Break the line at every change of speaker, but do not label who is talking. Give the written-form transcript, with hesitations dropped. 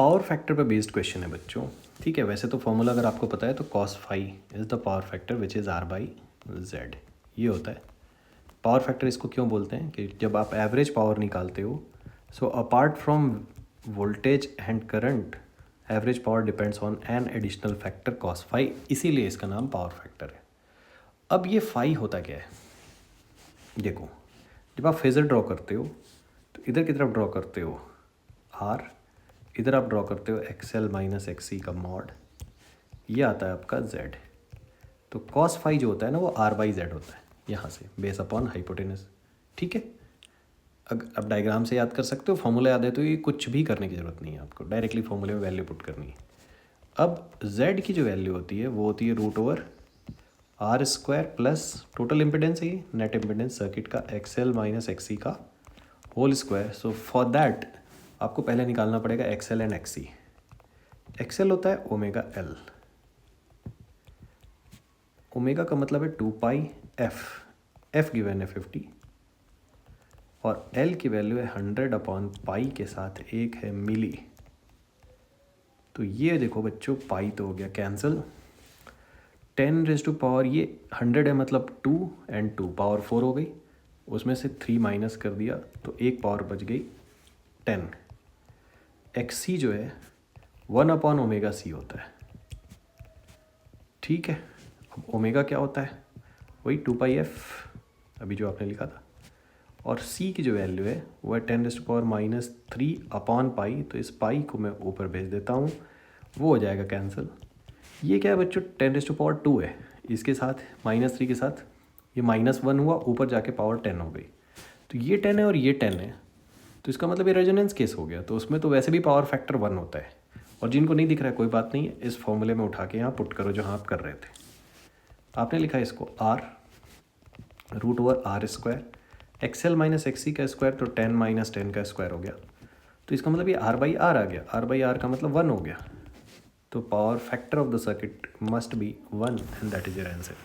Power factor पे based question है बच्चों, ठीक है। वैसे तो फॉर्मूला अगर आपको पता है तो cos phi is the power factor which is r by Z, ये होता है पावर फैक्टर। इसको क्यों बोलते हैं कि जब आप एवरेज पावर निकालते हो, so apart from voltage and current average power depends on an additional factor cos phi, इसीलिए इसका नाम पावर फैक्टर है। अब ये फाई होता क्या है, देखो जब आप फेजर ड्रॉ करते हो तो इधर की तरफ ड्रॉ करते हो आर, इधर आप ड्रॉ करते हो एक्सएल माइनस एक्सी का मॉड, ये आता है आपका जेड। तो कॉस फाई जो होता है ना वो आर बाई जेड होता है, यहाँ से बेस अपॉन हाइपोटेनस, ठीक है। अब डायग्राम से याद कर सकते हो, फॉर्मूला याद है तो ये कुछ भी करने की ज़रूरत नहीं है आपको, डायरेक्टली फॉर्मूले में वैल्यू पुट करनी है। अब जेड की जो वैल्यू होती है वो होती है root over R square plus total impedance है ये नेट इम्पिडेंस सर्किट का एक्सएल माइनस एक्सी का whole square. So for that आपको पहले निकालना पड़ेगा एक्सएल एंड एक्सी। एक्सएल होता है ओमेगा एल, ओमेगा का मतलब है 2 पाई एफ, एफ गिवन है 50 और एल की वैल्यू है 100 अपॉन पाई के साथ एक है मिली। तो ये देखो बच्चों पाई तो हो गया कैंसिल, 10 रेज टू पावर ये 100 है मतलब 2 एंड 2 पावर 4 हो गई, उसमें से 3 माइनस कर दिया तो एक पावर बच गई 10। एक्सी जो है 1 अपॉन ओमेगा सी होता है, ठीक है। अब ओमेगा क्या होता है, वही 2 पाई एफ अभी जो आपने लिखा था, और सी की जो वैल्यू है वो है 10 raise to power minus 3 upon pi, तो इस पाई को मैं ऊपर भेज देता हूँ, वो हो जाएगा कैंसिल। ये क्या है बच्चों 10 रेज टू पावर 2 है, इसके साथ माइनस 3 के साथ ये -1 हुआ, ऊपर जाके पावर 10 हो गई। तो ये 10 है और ये 10 है, तो इसका मतलब ये रेजोनेंस केस हो गया, तो उसमें तो वैसे भी पावर फैक्टर 1 होता है। और जिनको नहीं दिख रहा है कोई बात नहीं है, इस फॉर्मूले में उठा के यहाँ पुट करो जहाँ आप कर रहे थे। आपने लिखा है इसको R root over R square, XL minus XC का स्क्वायर तो 10 माइनस 10 का स्क्वायर हो गया, तो इसका मतलब ये आर बाई आर आ गया, आर बाई आर का मतलब 1 हो गया। तो power factor of the circuit must be 1 and that is your answer.